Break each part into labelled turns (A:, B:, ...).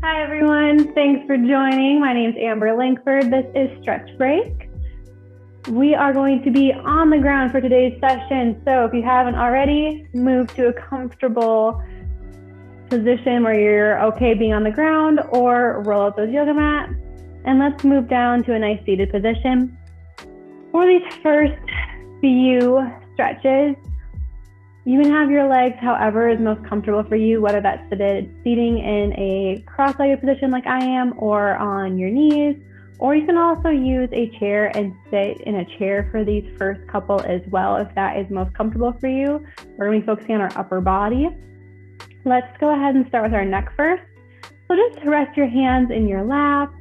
A: Hi everyone, thanks for joining. My name is Amber Langford. This is Stretch Break. We are going to be on the ground for today's session. So if you haven't already, move to a comfortable position where you're okay being on the ground, or roll out those yoga mats. And let's move down to a nice seated position. For these first few stretches, you can have your legs however is most comfortable for you, whether that's seating in a cross-legged position like I am, or on your knees, or you can also use a chair and sit in a chair for these first couple as well, if that is most comfortable for you. We're going to be focusing on our upper body. Let's go ahead and start with our neck first. So just rest your hands in your lap,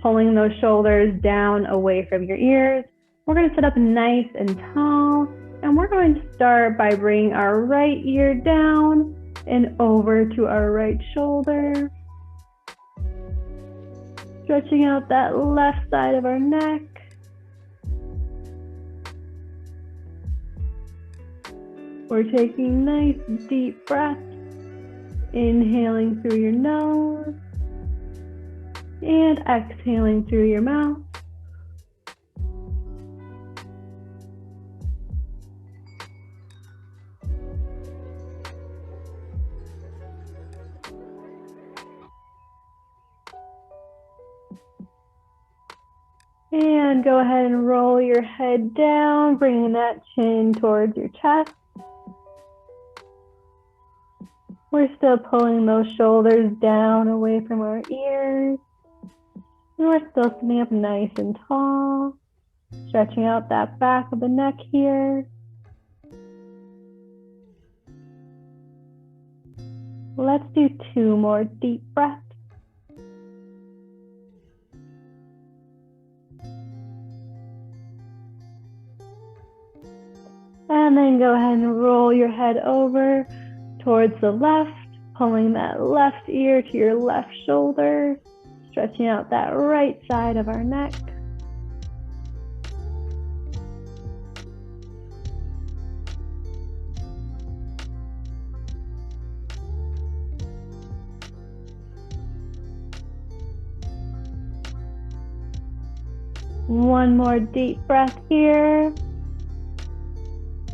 A: pulling those shoulders down away from your ears. We're going to sit up nice and tall. And we're going to start by bringing our right ear down and over to our right shoulder. Stretching out that left side of our neck. We're taking nice deep breaths, inhaling through your nose and exhaling through your mouth. And go ahead and roll your head down, bringing that chin towards your chest. We're still pulling those shoulders down away from our ears. And we're still sitting up nice and tall, stretching out that back of the neck here. Let's do 2 more deep breaths. And then go ahead and roll your head over towards the left, pulling that left ear to your left shoulder, stretching out that right side of our neck. One more deep breath here.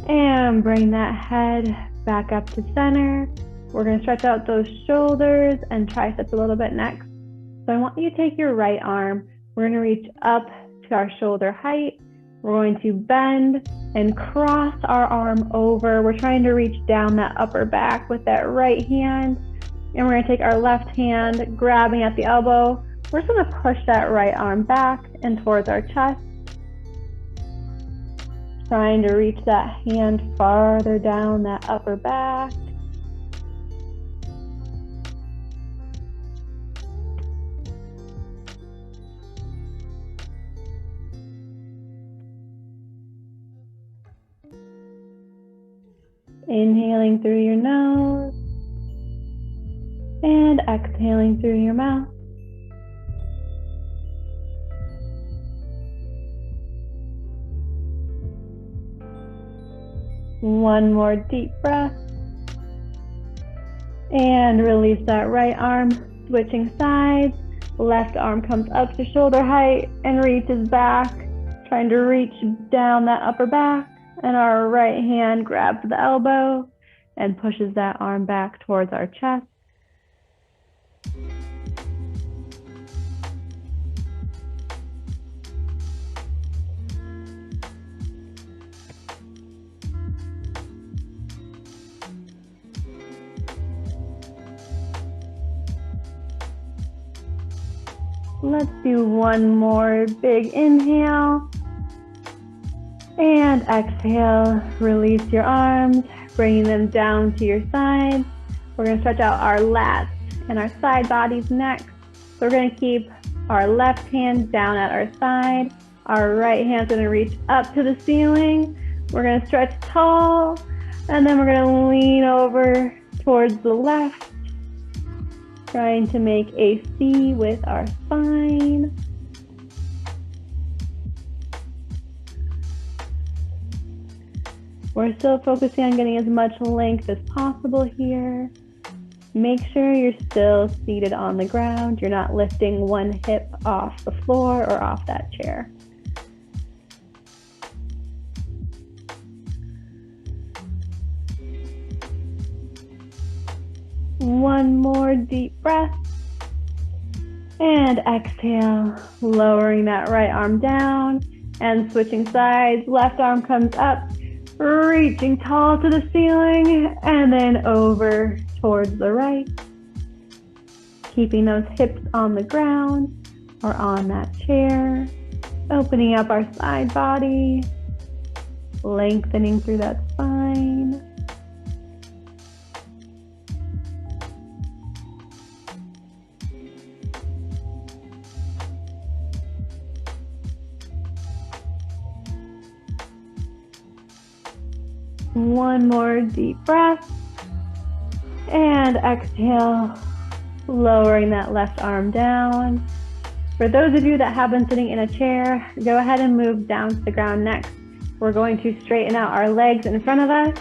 A: And bring that head back up to center. We're going to stretch out those shoulders and triceps a little bit next. So I want you to take your right arm. We're going to reach up to our shoulder height. We're going to bend and cross our arm over. We're trying to reach down that upper back with that right hand. And we're going to take our left hand, grabbing at the elbow. We're just going to push that right arm back and towards our chest. Trying to reach that hand farther down that upper back. Inhaling through your nose and exhaling through your mouth. One more deep breath. And release that right arm, switching sides. Left arm comes up to shoulder height and reaches back, trying to reach down that upper back. And our right hand grabs the elbow and pushes that arm back towards our chest. Let's do one more big inhale and exhale. Release your arms, bringing them down to your sides. We're going to stretch out our lats and our side bodies next. So we're going to keep our left hand down at our side. Our right hand's going to reach up to the ceiling. We're going to stretch tall, and then we're going to lean over towards the left, trying to make a C with our spine. We're still focusing on getting as much length as possible here. Make sure you're still seated on the ground. You're not lifting one hip off the floor or off that chair. One more deep breath. And exhale, lowering that right arm down and switching sides. Left arm comes up, reaching tall to the ceiling, and then over towards the right. Keeping those hips on the ground or on that chair. Opening up our side body, lengthening through that spine. One more deep breath, and exhale, lowering that left arm down. For those of you that have been sitting in a chair, go ahead and move down to the ground next. We're going to straighten out our legs in front of us,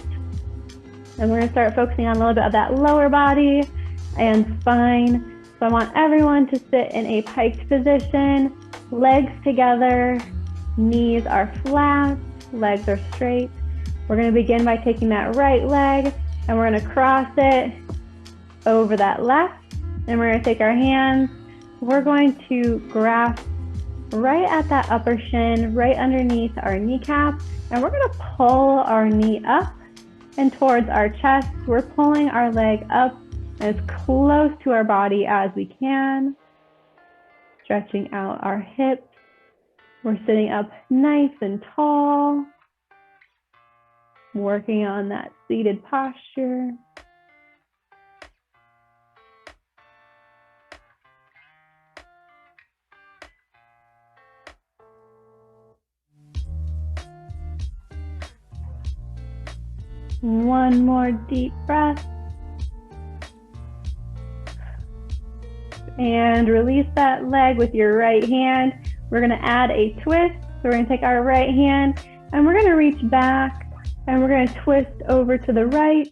A: and we're going to start focusing on a little bit of that lower body and spine. So I want everyone to sit in a piked position, legs together, knees are flat, legs are straight. We're going to begin by taking that right leg and we're going to cross it over that left. And we're going to take our hands. We're going to grasp right at that upper shin, right underneath our kneecap. And we're going to pull our knee up and towards our chest. We're pulling our leg up as close to our body as we can. Stretching out our hips. We're sitting up nice and tall. Working on that seated posture. One more deep breath. And release that leg with your right hand. We're going to add a twist. So we're going to take our right hand and we're going to reach back. And we're going to twist over to the right,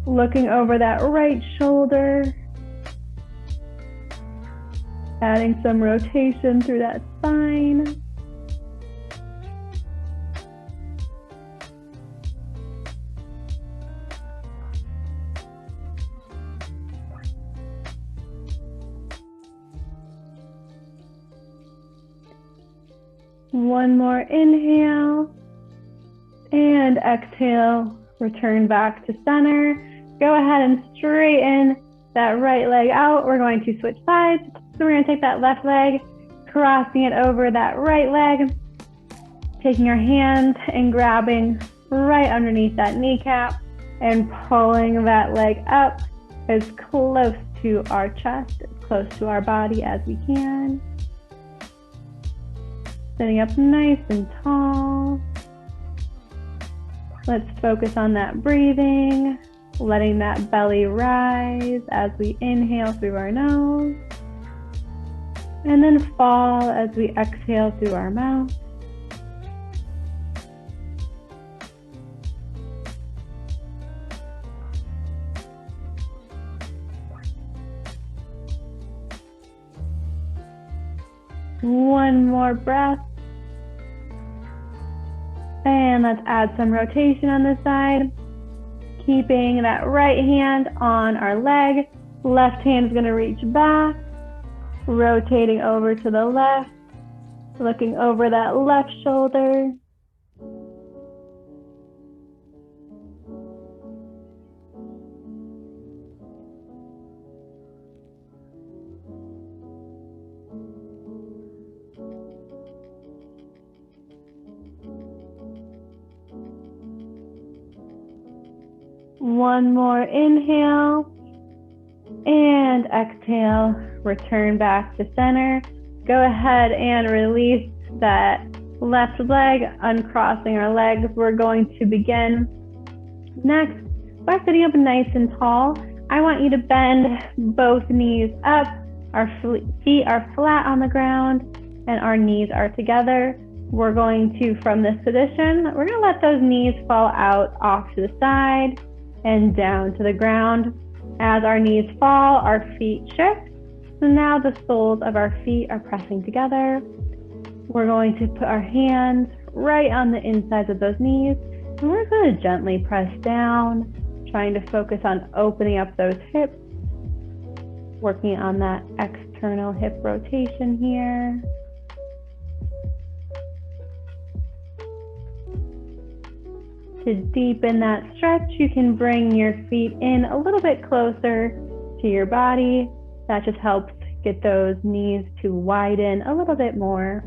A: looking over that right shoulder, adding some rotation through that spine. One more inhale. And exhale, return back to center. Go ahead and straighten that right leg out. We're going to switch sides. So we're going to take that left leg, crossing it over that right leg, taking our hands and grabbing right underneath that kneecap and pulling that leg up as close to our chest, as close to our body as we can. Sitting up nice and tall. Let's focus on that breathing, letting that belly rise as we inhale through our nose, and then fall as we exhale through our mouth. One more breath. And let's add some rotation on this side. Keeping that right hand on our leg. Left hand is going to reach back. Rotating over to the left. Looking over that left shoulder. One more inhale and exhale, return back to center. Go ahead and release that left leg, uncrossing our legs. We're going to begin next by sitting up nice and tall. I want you to bend both knees up. Our feet are flat on the ground and our knees are together. We're going to, from this position, we're going to let those knees fall out off to the side and down to the ground. As our knees fall, our feet shift. So now the soles of our feet are pressing together. We're going to put our hands right on the insides of those knees, and we're going to gently press down, trying to focus on opening up those hips, working on that external hip rotation here. To deepen that stretch, you can bring your feet in a little bit closer to your body. That just helps get those knees to widen a little bit more.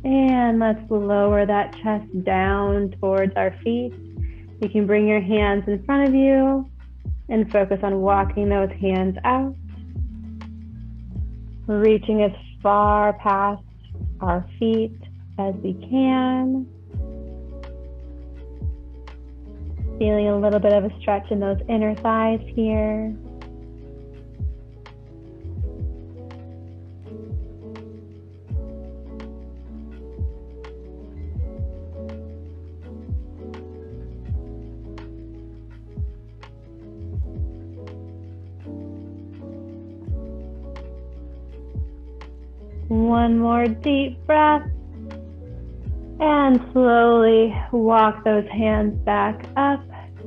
A: And let's lower that chest down towards our feet. You can bring your hands in front of you and focus on walking those hands out, reaching as far past our feet as we can. Feeling a little bit of a stretch in those inner thighs here. One more deep breath, and slowly walk those hands back up,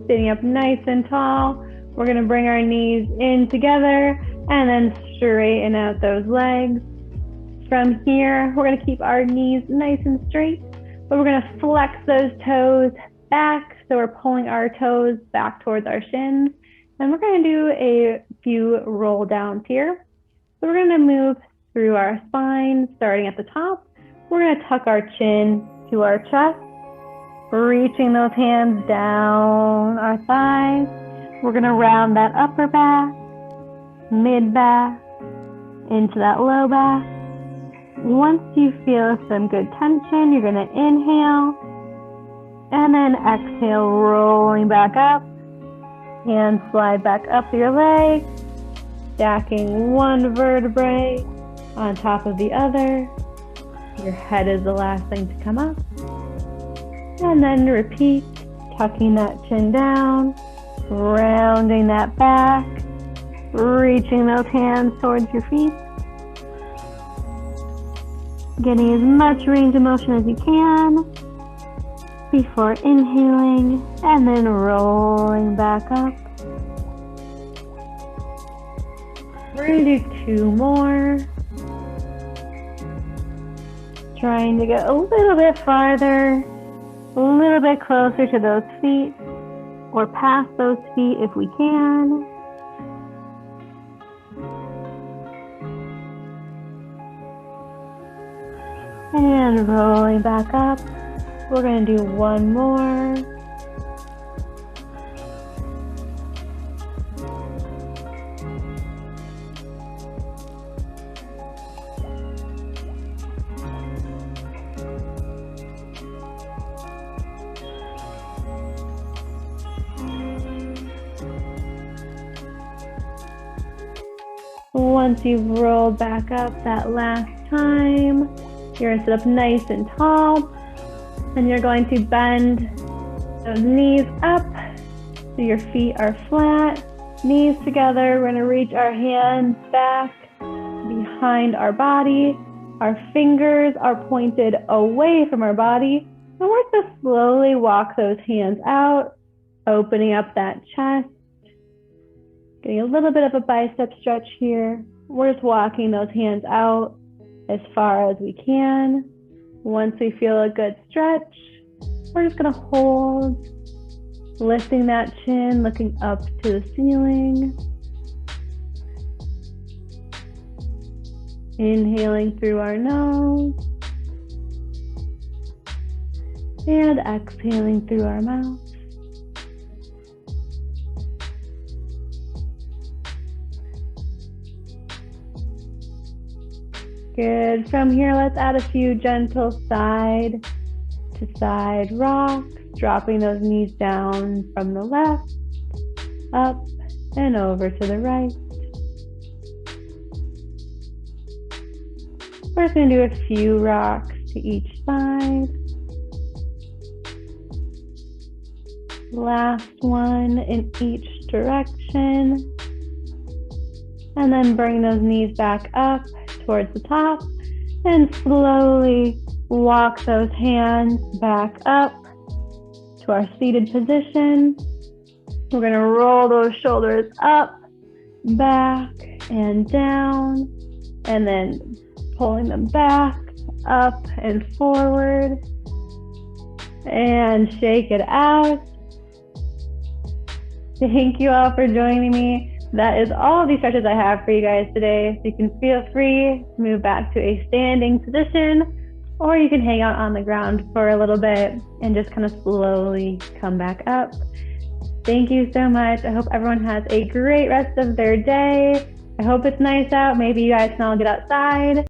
A: sitting up nice and tall. We're going to bring our knees in together and then straighten out those legs. From here, we're going to keep our knees nice and straight, but we're going to flex those toes back, so we're pulling our toes back towards our shins, and we're going to do a few roll downs here. So we're going to move through our spine, starting at the top. We're going to tuck our chin to our chest, reaching those hands down our thighs. We're going to round that upper back, mid back, into that low back. Once you feel some good tension, you're going to inhale and then exhale, rolling back up. Hands slide back up your legs, stacking one vertebrae on top of the other. Your head is the last thing to come up. And then repeat, tucking that chin down, rounding that back, reaching those hands towards your feet. Getting as much range of motion as you can before inhaling and then rolling back up. We're going to do two more. Trying to get a little bit farther, a little bit closer to those feet, or past those feet if we can. And rolling back up. We're going to do one more. Once you've rolled back up that last time, you're going to sit up nice and tall, and you're going to bend those knees up so your feet are flat, knees together. We're going to reach our hands back behind our body. Our fingers are pointed away from our body, and we're going to slowly walk those hands out, opening up that chest. Getting a little bit of a bicep stretch here. We're just walking those hands out as far as we can. Once we feel a good stretch, we're just going to hold, lifting that chin, looking up to the ceiling. Inhaling through our nose and exhaling through our mouth. Good. From here, let's add a few gentle side to side rocks, dropping those knees down from the left, up and over to the right. We're just going to do a few rocks to each side. Last one in each direction. And then bring those knees back up towards the top and slowly walk those hands back up to our seated position. We're going to roll those shoulders up, back, and down, and then pulling them back, up, and forward. And shake it out. Thank you all for joining me. That is all of the stretches I have for you guys today. So you can feel free to move back to a standing position, or you can hang out on the ground for a little bit and just kind of slowly come back up. Thank you so much. I hope everyone has a great rest of their day. I hope it's nice out. Maybe you guys can all get outside.